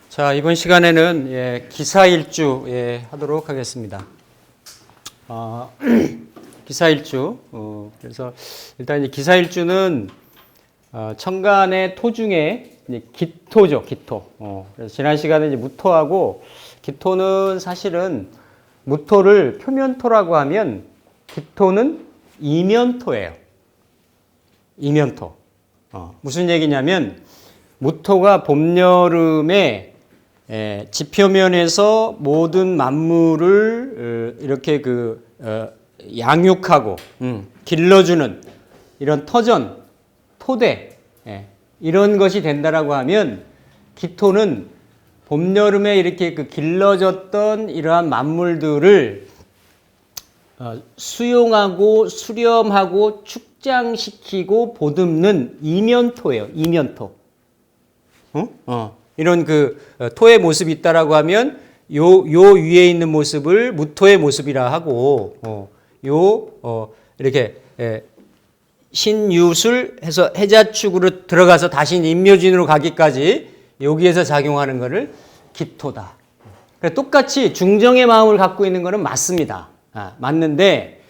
자, 이번 시간에는 기사일주 하도록 하겠습니다. 기사일주. 그래서 일단 이제 기사일주는 천간의 토 중에 이제 기토죠, 기토. 그래서 지난 시간에 이제 무토하고 기토는 사실은 무토를 표면토라고 하면 기토는 이면토예요. 이면토. 무슨 얘기냐면 무토가 봄, 여름에 지표면에서 모든 만물을 이렇게 양육하고 길러주는 이런 터전, 토대 이런 것이 된다라고 하면 기토는 봄, 여름에 이렇게 길러졌던 이러한 만물들을 수용하고 수렴하고 축장시키고 보듬는 이면토예요. 이면토. 이런 토의 모습이 있다라고 하면 요 위에 있는 모습을 무토의 모습이라 하고 이렇게 신유술 해서 해자축으로 들어가서 다시 임묘진으로 가기까지 여기에서 작용하는 것을 기토다. 그러니까 똑같이 중정의 마음을 갖고 있는 것은 맞습니다. 맞는데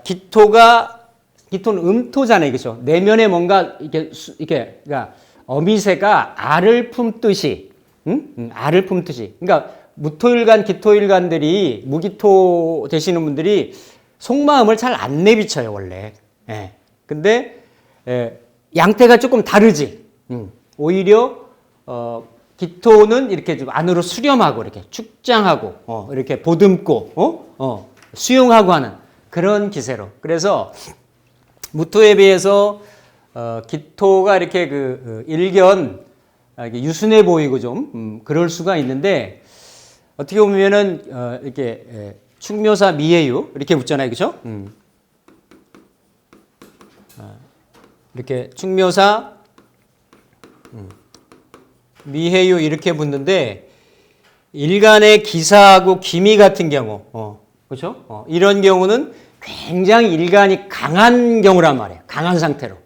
기토는 음토잖아요, 그렇죠? 내면에 뭔가 이렇게 그러니까 어미새가 알을 품듯이, 알을 품듯이. 그러니까 무토일간, 기토일간들이 무기토 되시는 분들이 속마음을 잘 안 내비쳐요, 원래. 근데 양태가 조금 다르지. 오히려 기토는 이렇게 좀 안으로 수렴하고 이렇게 축장하고 이렇게 보듬고 수용하고 하는 그런 기세로. 그래서 무토에 비해서 기토가 이렇게 일견 유순해 보이고 좀 그럴 수가 있는데 어떻게 보면은 이렇게 충묘사 미해유 이렇게 붙잖아요, 그렇죠? 이렇게 충묘사 미해유 이렇게 붙는데 일간의 기사하고 기미 같은 경우, 그렇죠? 이런 경우는 굉장히 일간이 강한 경우란 말이에요. 강한 상태로.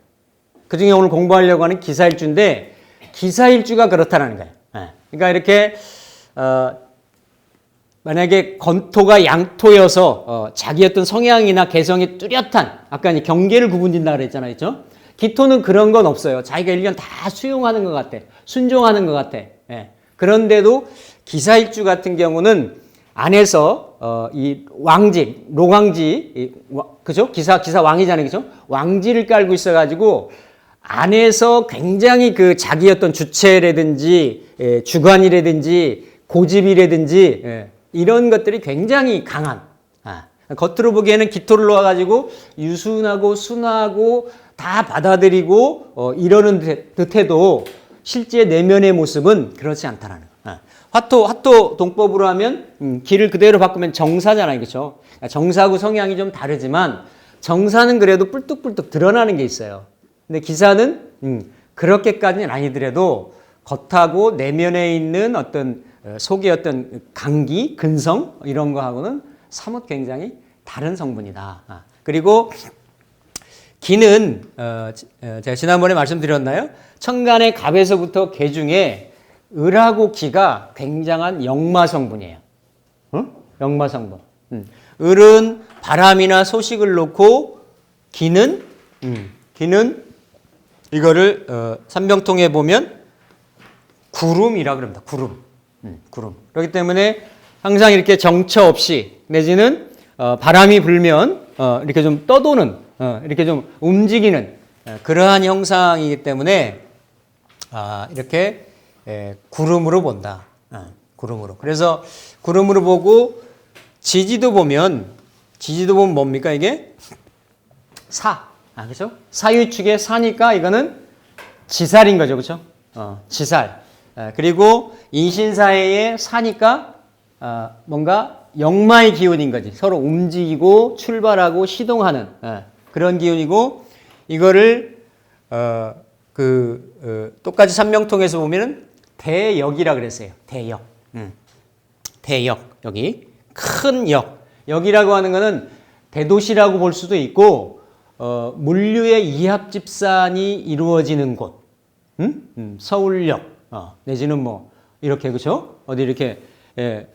그 중에 오늘 공부하려고 하는 기사일주인데 기사일주가 그렇다는 거예요. 그러니까 이렇게 만약에 건토가 양토여서 자기 어떤 성향이나 개성이 뚜렷한 아까 이제 경계를 구분짓는다 그랬잖아요, 그렇죠? 기토는 그런 건 없어요. 자기가 일견 다 수용하는 것 같아, 순종하는 것 같아. 그런데도 기사일주 같은 경우는 안에서 이 왕지, 로왕지, 그죠? 기사 왕이잖아요, 그죠? 왕지를 깔고 있어가지고 안에서 굉장히 자기 어떤 주체라든지 주관이라든지 고집이라든지 이런 것들이 굉장히 강한. 겉으로 보기에는 기토를 놓아가지고 유순하고 순하고 다 받아들이고 이러는 듯해도 실제 내면의 모습은 그렇지 않다라는 거예요. 화토 동법으로 하면 기를 그대로 바꾸면 정사잖아요, 그렇죠? 정사하고 성향이 좀 다르지만 정사는 그래도 뿔뚝뿔뚝 드러나는 게 있어요. 근데 기사는 그렇게까지는 아니더라도 겉하고 내면에 있는 어떤 속의 어떤 강기, 근성 이런 거하고는 사뭇 굉장히 다른 성분이다. 그리고 기는 제가 지난번에 말씀드렸나요? 천간의 갑에서부터 개 중에 을하고 기가 굉장한 역마 성분이에요. 역마 성분. 을은 바람이나 소식을 놓고 기는 이거를 삼병통에 보면 구름이라 그럽니다. 구름. 그렇기 때문에 항상 이렇게 정처 없이 내지는 바람이 불면 이렇게 좀 떠도는 이렇게 좀 움직이는 그러한 형상이기 때문에 이렇게 구름으로 본다. 구름으로. 그래서 구름으로 보고 지지도 보면 뭡니까 이게? 사. 그렇죠? 사유축의 사니까 이거는 지살인 거죠. 그렇죠? 지살. 그리고 인신사회의 사니까 뭔가 역마의 기운인 거지. 서로 움직이고 출발하고 시동하는 그런 기운이고 이거를 똑같이 삼명통에서 보면은 대역이라 그랬어요. 대역. 대역. 여기 큰 역. 여기라고 하는 거는 대도시라고 볼 수도 있고 물류의 이합 집산이 이루어지는 곳, 서울역 내지는 뭐 이렇게 그죠? 어디 이렇게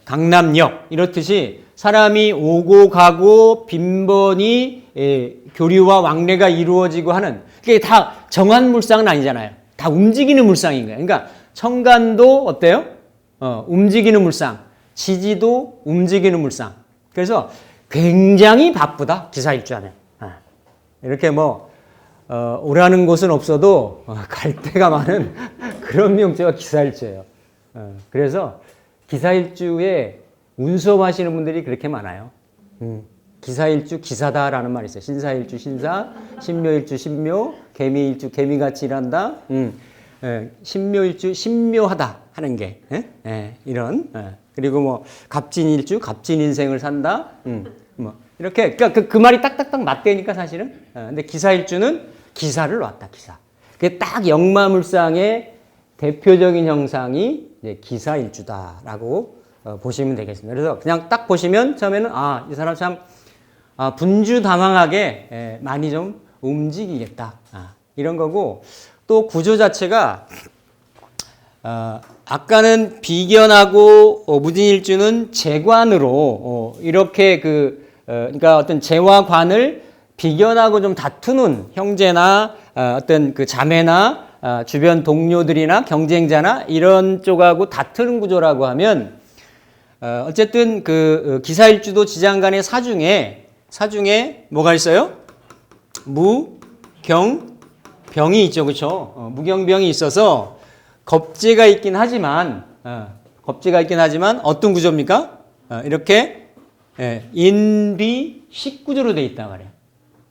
강남역 이렇듯이 사람이 오고 가고 빈번히 교류와 왕래가 이루어지고 하는 그게 다 정한 물상은 아니잖아요. 다 움직이는 물상인 거예요. 그러니까 청간도 어때요? 움직이는 물상, 지지도 움직이는 물상. 그래서 굉장히 바쁘다 기사일주하면. 이렇게 뭐 오라는 곳은 없어도 갈 데가 많은 그런 명제가 기사일주예요. 그래서 기사일주에 운수업 하시는 분들이 그렇게 많아요. 기사일주 기사다라는 말이 있어요. 신사일주 신사, 신묘일주 신묘, 개미일주 개미같이 일한다. 신묘일주 신묘하다 하는 게 이런 그리고 뭐 갑진일주 갑진 인생을 산다. 뭐 이렇게 그러니까 그 말이 딱딱딱 맞대니까 사실은. 근데 기사일주는 기사를 놨다 기사. 그게 딱 역마물상의 대표적인 형상이 이제 기사일주다라고 보시면 되겠습니다. 그래서 그냥 딱 보시면 처음에는 이 사람 참 분주다망하게 많이 좀 움직이겠다 이런 거고 또 구조 자체가 아까는 비견하고 무진일주는 재관으로 이렇게 그러니까 어떤 재와 관을 비견하고 좀 다투는 형제나 어떤 그 자매나 주변 동료들이나 경쟁자나 이런 쪽하고 다투는 구조라고 하면 어쨌든 그 기사일주도 지장간의 사중에 뭐가 있어요? 무, 경, 병이 있죠, 그렇죠? 무경병이 있어서 겁재가 있긴 하지만 어떤 구조입니까? 이렇게 인비 식구조로 돼 있단 말이에요.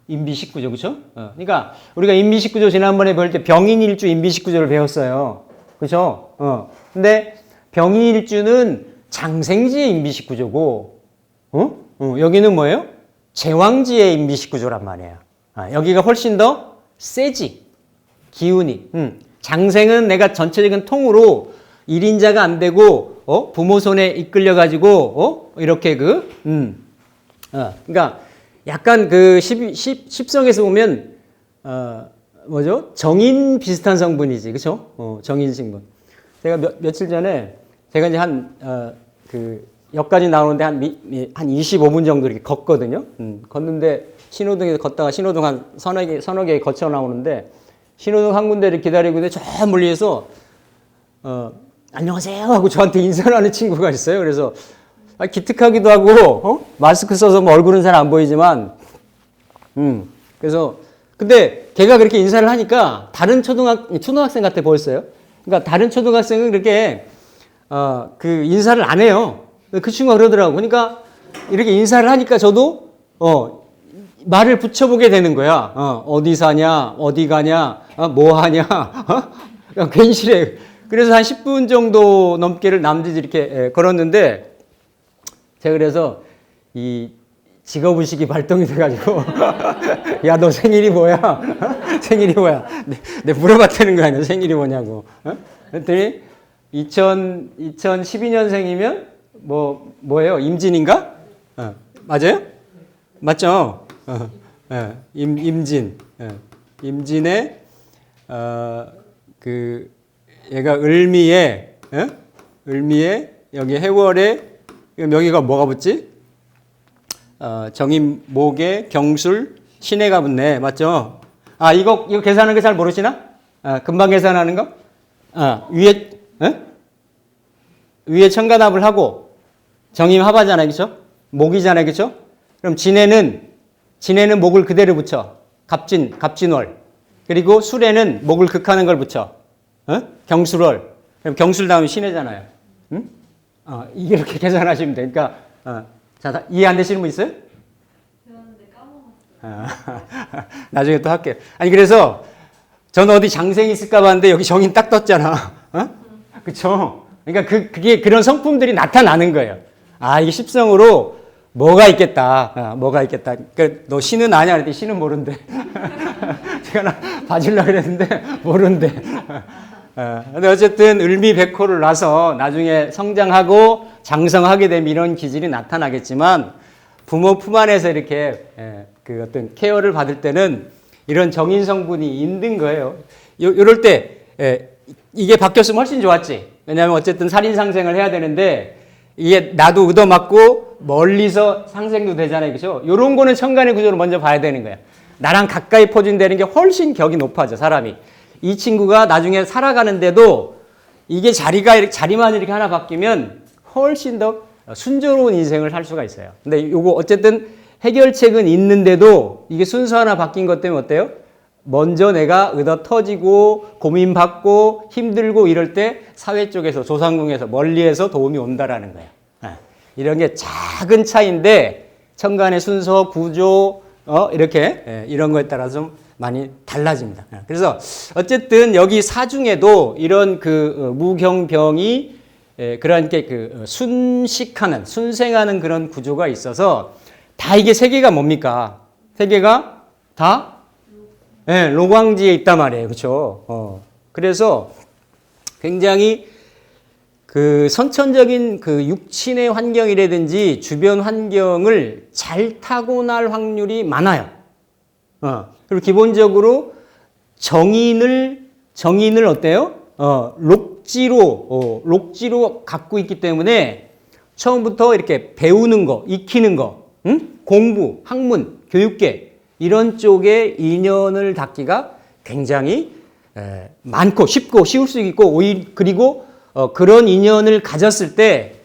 인비식구조, 그렇죠? 그러니까 우리가 인비식구조 지난번에 배울 때 병인일주 인비식구조를 배웠어요, 그렇죠? 근데 병인일주는 장생지의 인비식구조고, 여기는 뭐예요? 제왕지의 인비식구조란 말이에요. 여기가 훨씬 더 세지, 기운이. 장생은 내가 전체적인 통으로 1인자가 안 되고, 부모 손에 이끌려가지고, 이렇게 그러니까 약간 그 십성에서 보면, 뭐죠? 정인 비슷한 성분이지, 그쵸? 정인 성분. 제가 며칠 전에, 제가 이제 그 역까지 나오는데 한 25분 정도 이렇게 걷거든요. 걷는데 신호등에서 걷다가 신호등 한 서너 개 거쳐 나오는데 신호등 한 군데를 기다리고 있는데 저 멀리에서 안녕하세요 하고 저한테 인사를 하는 친구가 있어요. 그래서 기특하기도 하고 마스크 써서 뭐 얼굴은 잘 안 보이지만 그래서 근데 걔가 그렇게 인사를 하니까 다른 초등학생 같아 보였어요. 그러니까 다른 초등학생은 그렇게 그 인사를 안 해요. 그 친구가 그러더라고. 그러니까 이렇게 인사를 하니까 저도 말을 붙여보게 되는 거야. 어디 사냐, 어디 가냐, 뭐 하냐, 괜시래. 그래서 한 10분 정도 넘게를 남짓 이렇게 걸었는데 제가 그래서 이 직업의식이 발동이 돼가지고 야, 너 생일이 뭐야? 생일이 뭐야? 내 물어봤다는 거 아니야? 생일이 뭐냐고. 그랬더니 2012년생이면 뭐예요? 임진인가? 맞아요? 맞죠? 임진. 임진에 얘가 을미에 여기 해월에 여기가 뭐가 붙지? 정임 목에 경술 신해가 붙네. 맞죠? 이거 계산하는 거 잘 모르시나? 금방 계산하는 거? 위에 천간합을 하고 정임 합하잖아요. 그렇죠? 목이잖아요. 그렇죠? 그럼 진해는 목을 그대로 붙여. 갑진월. 그리고 술에는 목을 극하는 걸 붙여. 경술월. 그럼 경술 다음에 신해잖아요. 이게 이렇게 계산하시면 돼. 그러니까 자, 이해 안 되시는 분 있어요? 배웠는데 까먹었어요. 나중에 또 할게요. 아니 그래서 저는 어디 장생이 있을까 봤는데 여기 정인 딱 떴잖아. 그쵸? 그러니까 그게 그런 성품들이 나타나는 거예요. 이게 십성으로 뭐가 있겠다. 뭐가 있겠다. 그러니까 너 신은 아냐? 그랬더니 신은 모른대. 제가 봐주려고 그랬는데 모른대. 근데 어쨌든 을미백호를 놔서 나중에 성장하고 장성하게 되면 이런 기질이 나타나겠지만 부모 품 안에서 이렇게 그 어떤 케어를 받을 때는 이런 정인 성분이 있는 거예요. 요럴 때 이게 바뀌었으면 훨씬 좋았지. 왜냐하면 어쨌든 살인 상생을 해야 되는데 이게 나도 얻어맞고 멀리서 상생도 되잖아요. 그죠? 요런 거는 천간의 구조를 먼저 봐야 되는 거야. 나랑 가까이 퍼진다는 게 훨씬 격이 높아져, 사람이. 이 친구가 나중에 살아가는데도 이게 자리만 이렇게 하나 바뀌면 훨씬 더 순조로운 인생을 살 수가 있어요. 근데 요거 어쨌든 해결책은 있는데도 이게 순서 하나 바뀐 것 때문에 어때요? 먼저 내가 얻어 터지고 고민받고 힘들고 이럴 때 사회 쪽에서 조상궁에서 멀리에서 도움이 온다라는 거예요. 이런 게 작은 차이인데 천간의 순서, 구조 이렇게 이런 거에 따라서 좀 많이 달라집니다. 그래서 어쨌든 여기 사중에도 이런 그 무경병이 그런 게 그 순식하는 순생하는 그런 구조가 있어서 다 이게 세 개가 뭡니까? 세 개가 다 로광지에 있단 말이에요. 그렇죠? 그래서 굉장히 그 선천적인 그 육친의 환경이라든지 주변 환경을 잘 타고날 확률이 많아요. 그리고 기본적으로 정인을 어때요? 록지로 갖고 있기 때문에 처음부터 이렇게 배우는 거, 익히는 거, 공부, 학문, 교육계 이런 쪽에 인연을 닫기가 굉장히 많고 쉽고 쉬울 수 있고 그리고 그런 인연을 가졌을 때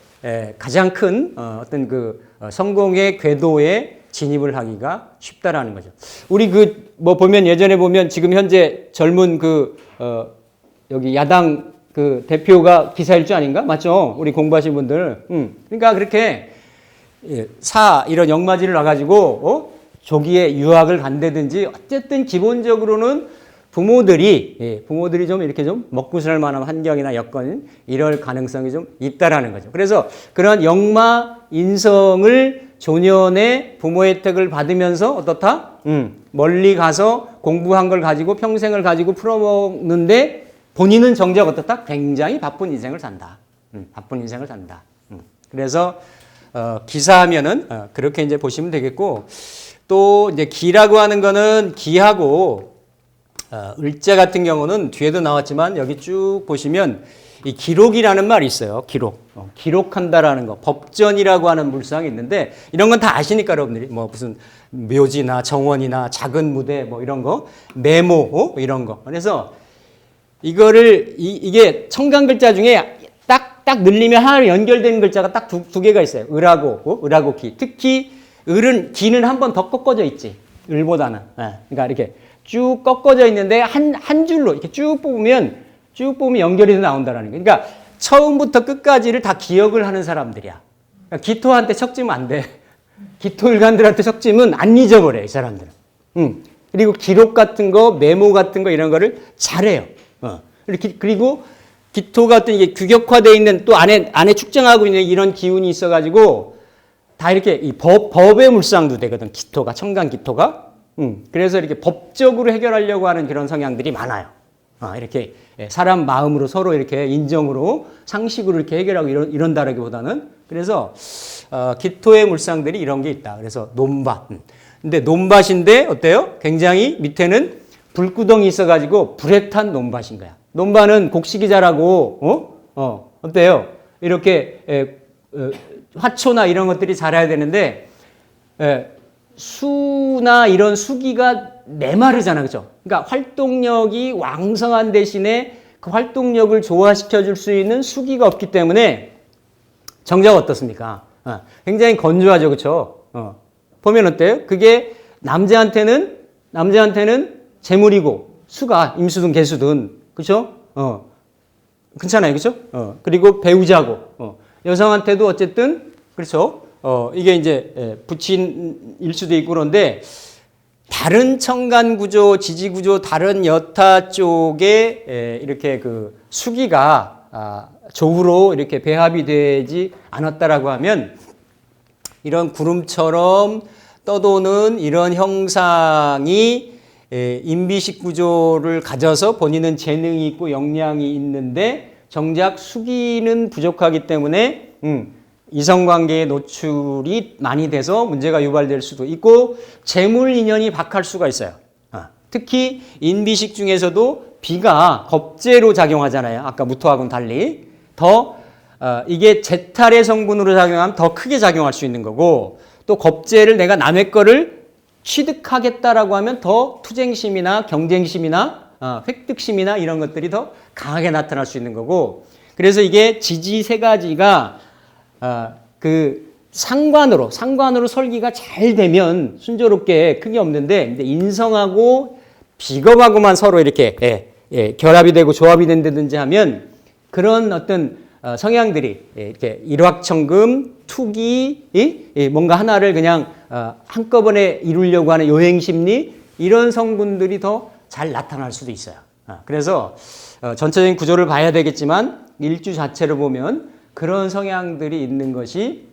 가장 큰 어떤 그 성공의 궤도에 진입을 하기가 쉽다라는 거죠. 우리 그 뭐 보면 예전에 보면 지금 현재 젊은 그 여기 야당 그 대표가 기사일주 아닌가? 맞죠? 우리 공부하신 분들. 그러니까 그렇게 이런 역마지를 놔가지고 조기에 유학을 간다든지 어쨌든 기본적으로는 부모들이 좀 이렇게 좀 먹고 살 만한 환경이나 여건 이럴 가능성이 좀 있다라는 거죠. 그래서 그런 역마 인성을 조년에 부모 혜택을 받으면서 어떻다? 멀리 가서 공부한 걸 가지고 평생을 가지고 풀어먹는데 본인은 정작 어떻다? 굉장히 바쁜 인생을 산다. 바쁜 인생을 산다. 그래서 기사하면은 그렇게 이제 보시면 되겠고 또 이제 기라고 하는 거는 기하고 을자 같은 경우는 뒤에도 나왔지만 여기 쭉 보시면 이 기록이라는 말이 있어요. 기록한다라는 거. 법전이라고 하는 물상이 있는데 이런 건 다 아시니까 여러분들이 뭐 무슨 묘지나 정원이나 작은 무대 뭐 이런 거 메모 이런 거. 그래서 이거를 이게 천간 글자 중에 딱 늘리면 하나로 연결되는 글자가 딱 두 개가 있어요. 을하고 기. 특히 기는 한 번 더 꺾어져 있지. 을보다는. 그러니까 이렇게 쭉 꺾어져 있는데 한 줄로 이렇게 쭉 뽑으면 연결이 나온다라는 거예요. 그러니까 처음부터 끝까지를 다 기억을 하는 사람들이야. 그러니까 기토한테 척지면 안 돼. 기토일간들한테 척지면 안 잊어버려, 이 사람들은. 그리고 기록 같은 거, 메모 같은 거 이런 거를 잘해요. 그리고 기토가 어떤 이게 규격화되어 있는 또 안에 축정하고 있는 이런 기운이 있어가지고 다 이렇게 이 법의 물상도 되거든. 기토가, 천간 기토가. 그래서 이렇게 법적으로 해결하려고 하는 그런 성향들이 많아요. 이렇게 사람 마음으로 서로 이렇게 인정으로 상식으로 이렇게 해결하고 이런다라기보다는 그래서 기토의 물상들이 이런 게 있다. 그래서 논밭. 근데 논밭인데 어때요? 굉장히 밑에는 불구덩이 있어가지고 불에 탄 논밭인 거야. 논밭은 곡식이 자라고 어때요? 이렇게 화초나 이런 것들이 자라야 되는데 수나 이런 수기가 메마르잖아, 그죠? 그러니까 활동력이 왕성한 대신에 그 활동력을 조화시켜 줄 수 있는 수기가 없기 때문에 정작 어떻습니까? 굉장히 건조하죠, 그죠? 보면 어때요? 그게 남자한테는 재물이고 수가 임수든 개수든 그죠? 괜찮아요, 그죠? 그리고 배우자고 여성한테도 어쨌든 그렇죠? 이게 이제 부친일 수도 있고 그런데 다른 천간 구조, 지지 구조, 다른 여타 쪽에 이렇게 그 수기가 조후로 이렇게 배합이 되지 않았다라고 하면 이런 구름처럼 떠도는 이런 형상이 인비식 구조를 가져서 본인은 재능이 있고 역량이 있는데 정작 수기는 부족하기 때문에 이성관계에 노출이 많이 돼서 문제가 유발될 수도 있고 재물 인연이 박할 수가 있어요. 특히 인비식 중에서도 비가 겁재로 작용하잖아요. 아까 무토하고는 달리 더 이게 재탈의 성분으로 작용하면 더 크게 작용할 수 있는 거고 또 겁재를 내가 남의 거를 취득하겠다라고 하면 더 투쟁심이나 경쟁심이나 획득심이나 이런 것들이 더 강하게 나타날 수 있는 거고 그래서 이게 지지 세 가지가 그 상관으로 설기가 잘 되면 순조롭게 크게 없는데 근데 인성하고 비겁하고만 서로 이렇게 결합이 되고 조합이 된다든지 하면 그런 어떤 성향들이 이렇게 일확천금, 투기, 뭔가 하나를 그냥 한꺼번에 이루려고 하는 요행심리 이런 성분들이 더 잘 나타날 수도 있어요. 그래서 전체적인 구조를 봐야 되겠지만 일주 자체를 보면 그런 성향들이 있는 것이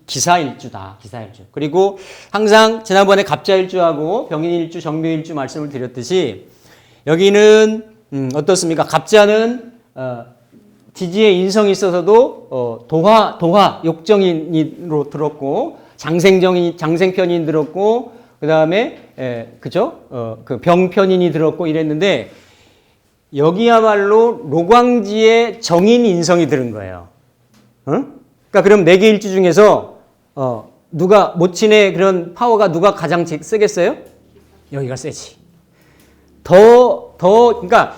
기사일주다. 기사일주. 그리고 항상 지난번에 갑자일주하고 병인일주, 정묘일주 말씀을 드렸듯이 여기는 어떻습니까? 갑자는 지지에 인성이 있어서도 도화 욕정인으로 들었고 장생편인 들었고 그 다음에 그죠? 그 병편인이 들었고 이랬는데 여기야말로 로광지에 정인 인성이 들은 거예요. 그러니까 그럼 4개 일주 중에서 누가 모친의 그런 파워가 누가 가장 세겠어요? 여기가 세지. 그러니까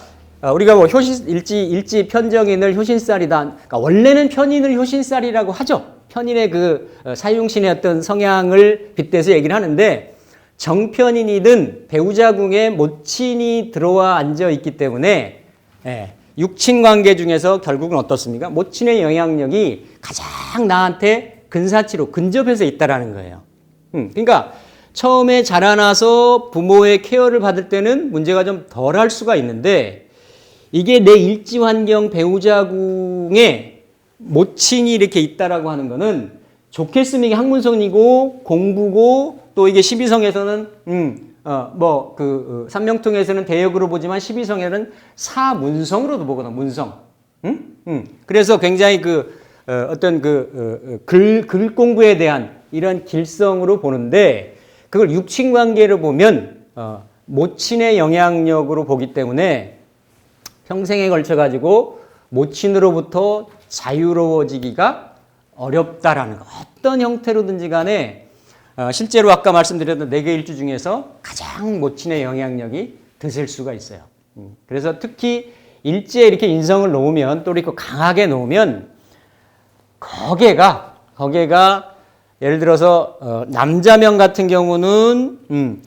우리가 뭐 일지 편정인을 효신살이다. 그러니까 원래는 편인을 효신살이라고 하죠. 편인의 그 사용신의 어떤 성향을 빗대서 얘기를 하는데 정편인이든 배우자궁에 모친이 들어와 앉아 있기 때문에 육친 관계 중에서 결국은 어떻습니까? 모친의 영향력이 가장 나한테 근사치로 근접해서 있다라는 거예요. 그러니까 처음에 자라나서 부모의 케어를 받을 때는 문제가 좀 덜할 수가 있는데 이게 내 일지 환경 배우자궁에 모친이 이렇게 있다라고 하는 거는 좋게 쓰면 이게 학문성이고 공부고 또 이게 12성에서는 삼명통에서는 대역으로 보지만 12성에는 사문성으로도 보거든. 문성. 그래서 굉장히 글 공부에 대한 이런 길성으로 보는데 그걸 육친 관계로 보면 모친의 영향력으로 보기 때문에 평생에 걸쳐 가지고 모친으로부터 자유로워지기가 어렵다라는 거. 어떤 형태로든지 간에 실제로 아까 말씀드렸던 4개 일주 중에서 가장 모친의 영향력이 드실 수가 있어요. 그래서 특히 일지에 이렇게 인성을 놓으면 또 이렇게 강하게 놓으면 거기가 예를 들어서 남자명 같은 경우는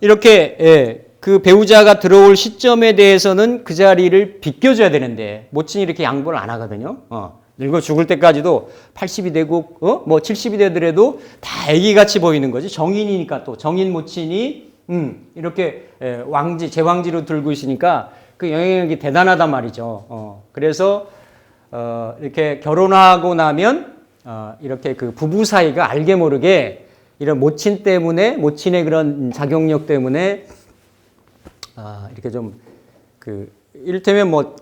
이렇게 그 배우자가 들어올 시점에 대해서는 그 자리를 비껴줘야 되는데 모친이 이렇게 양보를 안 하거든요. 늙어 죽을 때까지도 80이 되고 뭐 70이 되더라도 다 애기같이 보이는 거지. 정인이니까 또 정인 모친이 이렇게 제왕지로 들고 있으니까 그 영향력이 대단하단 말이죠. 그래서 이렇게 결혼하고 나면 이렇게 그 부부 사이가 알게 모르게 이런 모친 때문에 모친의 그런 작용력 때문에 이렇게 좀 이를테면 뭐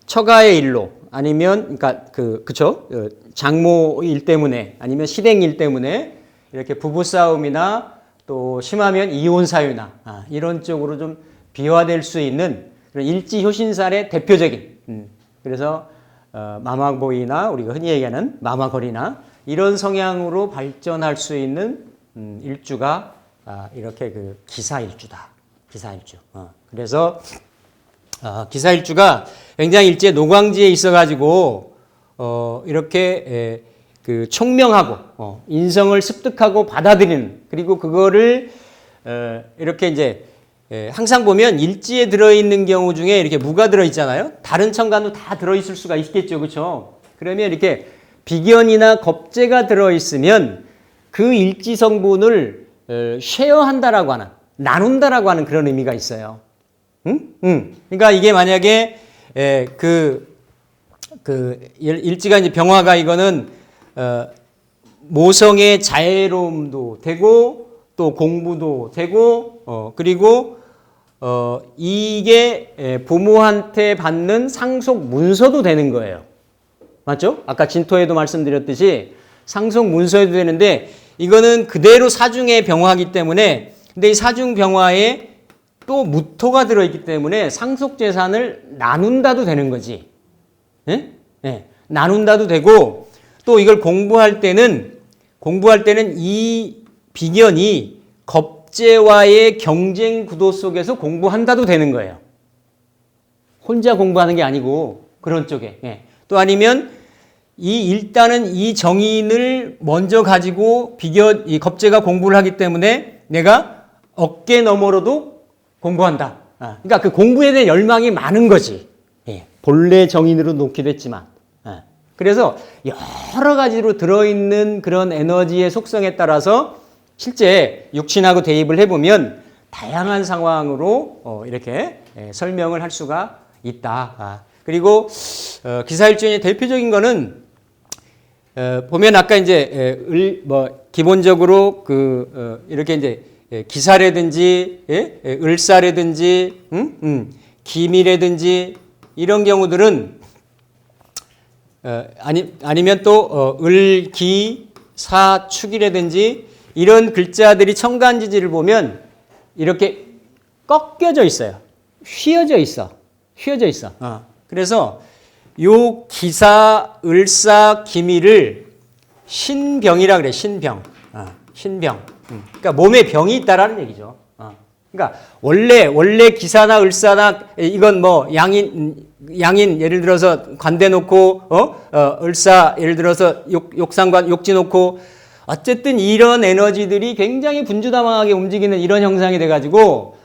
처가의 일로 아니면 그러니까 그쵸 장모 일 때문에 아니면 시댁 일 때문에 이렇게 부부 싸움이나 또 심하면 이혼 사유나 이런 쪽으로 좀 비화될 수 있는 그런 일지 효신살의 대표적인 그래서 마마보이나 우리가 흔히 얘기하는 마마거리나 이런 성향으로 발전할 수 있는 일주가 이렇게 기사일주다. 기사일주. 그래서 기사일주가 굉장히 일제 노광지에 있어가지고 이렇게 총명하고 인성을 습득하고 받아들이는 그리고 그거를 이렇게 이제 항상 보면 일지에 들어있는 경우 중에 이렇게 무가 들어있잖아요. 다른 천간도 다 들어있을 수가 있겠죠, 그렇죠? 그러면 이렇게 비견이나 겁재가 들어있으면 그 일지 성분을 쉐어한다라고 하는 나눈다라고 하는 그런 의미가 있어요. 그러니까 이게 만약에 일지가 이제 병화가 이거는 모성의 자애로움도 되고 또 공부도 되고 그리고 이게 부모한테 받는 상속 문서도 되는 거예요. 맞죠? 아까 진토에도 말씀드렸듯이 상속 문서에도 되는데 이거는 그대로 사중의 병화이기 때문에 근데 이 사중 병화에 또 무토가 들어있기 때문에 상속 재산을 나눈다도 되는 거지. 예? 예. 나눈다도 되고 또 이걸 공부할 때는 이 비견이 겁재와의 경쟁 구도 속에서 공부한다도 되는 거예요. 혼자 공부하는 게 아니고 그런 쪽에. 예. 또 아니면 일단은 이 정인을 먼저 가지고 이 겁재가 공부를 하기 때문에 내가 어깨 너머로도 공부한다. 그러니까 그 공부에 대한 열망이 많은 거지. 예. 본래 정인으로 놓기도 했지만. 그래서 여러 가지로 들어있는 그런 에너지의 속성에 따라서 실제 육신하고 대입을 해보면 다양한 상황으로 이렇게 설명을 할 수가 있다. 그리고 기사일주의 대표적인 거는 보면 아까 이제 기본적으로 이렇게 이제 기사라든지 을사라든지 기미라든지 이런 경우들은 아니면 또 을기 사축이라든지 이런 글자들이 청간지지를 보면 이렇게 꺾여져 있어요. 휘어져 있어. 그래서 요 기사, 을사, 기미를 신병이라 그래. 신병. 그러니까 몸에 병이 있다라는 얘기죠. 그러니까 원래 기사나 을사나 이건 뭐 양인 예를 들어서 관대 놓고 을사 예를 들어서 욕상관 욕지 놓고 어쨌든 이런 에너지들이 굉장히 분주다망하게 움직이는 이런 형상이 돼가지고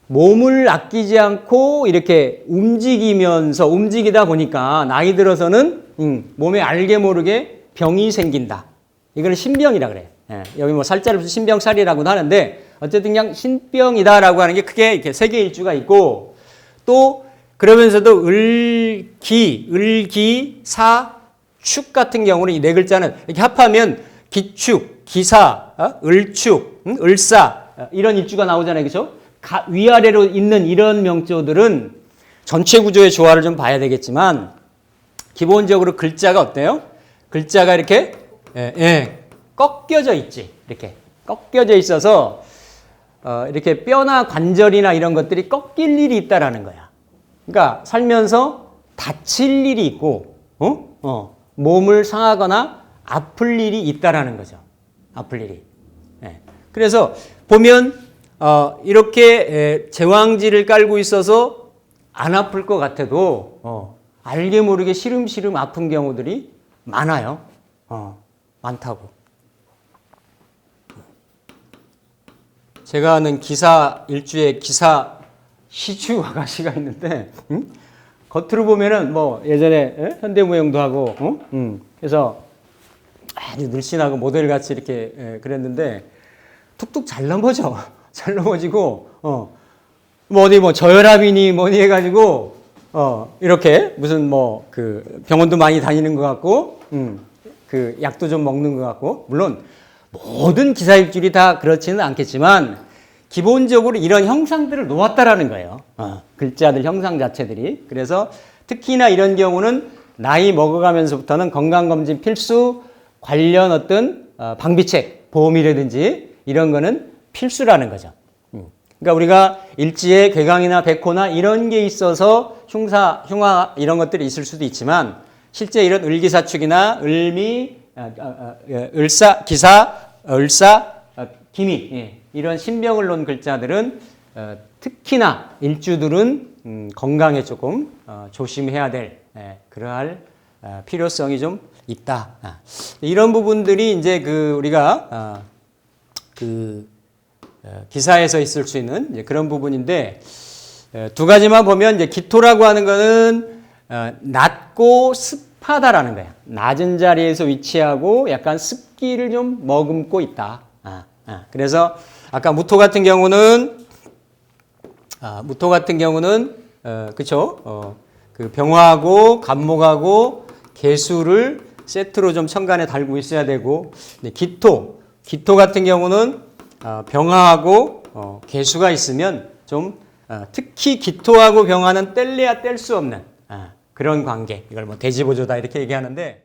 몸을 아끼지 않고 이렇게 움직이다 보니까 나이 들어서는 몸에 알게 모르게 병이 생긴다. 이거는 신병이라 그래. 예, 여기 뭐 살자를 붙여 신병살이라고도 하는데 어쨌든 그냥 신병이다라고 하는 게 크게 이렇게 세 개의 일주가 있고 또 그러면서도 을기, 사, 축 같은 경우는 이 네 글자는 이렇게 합하면 기축, 기사, 을축, 을사 이런 일주가 나오잖아요. 그렇죠? 위아래로 있는 이런 명조들은 전체 구조의 조화를 좀 봐야 되겠지만 기본적으로 글자가 어때요? 글자가 이렇게 꺾여져 있지. 이렇게 꺾여져 있어서 이렇게 뼈나 관절이나 이런 것들이 꺾일 일이 있다라는 거야. 그러니까 살면서 다칠 일이 있고 몸을 상하거나 아플 일이 있다라는 거죠. 아플 일이. 그래서 보면 이렇게 제왕지를 깔고 있어서 안 아플 것 같아도 알게 모르게 시름시름 아픈 경우들이 많아요. 많다고. 제가 아는 기사 일주에 기사 시주 아가씨가 있는데 겉으로 보면은 뭐 예전에 현대무용도 하고 그래서 아주 늘씬하고 모델같이 이렇게 그랬는데 툭툭 잘 넘어져. 잘 넘어지고 뭐 어디 뭐 저혈압이니 뭐니 해가지고 이렇게 무슨 뭐 그 병원도 많이 다니는 것 같고 그 약도 좀 먹는 것 같고 물론 모든 기사일주일이 다 그렇지는 않겠지만 기본적으로 이런 형상들을 놓았다라는 거예요. 글자들 형상 자체들이. 그래서 특히나 이런 경우는 나이 먹어가면서부터는 건강검진 필수 관련 어떤 방비책, 보험이라든지 이런 거는 필수라는 거죠. 그러니까 우리가 일지에 괴강이나 백호나 이런 게 있어서 흉사, 흉화 이런 것들이 있을 수도 있지만 실제 이런 을기사축이나 을미, 을사, 기사, 을사, 기미 이런 신병을 놓은 글자들은 특히나 일주들은 건강에 조금 조심해야 될 그러할 필요성이 좀 있다. 이런 부분들이 이제 우리가 기사에서 있을 수 있는 이제 그런 부분인데 두 가지만 보면 이제 기토라고 하는 거는 낮고 습하다라는 거야. 낮은 자리에서 위치하고 약간 습기를 좀 머금고 있다. 그래서 아까 무토 같은 경우는 그쵸? 그 병화하고 간목하고 개수를 세트로 좀 천간에 달고 있어야 되고 기토 같은 경우는 병화하고 개수가 있으면 좀 특히 기토하고 병화는 뗄래야 뗄 수 없는 그런 관계. 이걸 뭐 대지보조다 이렇게 얘기하는데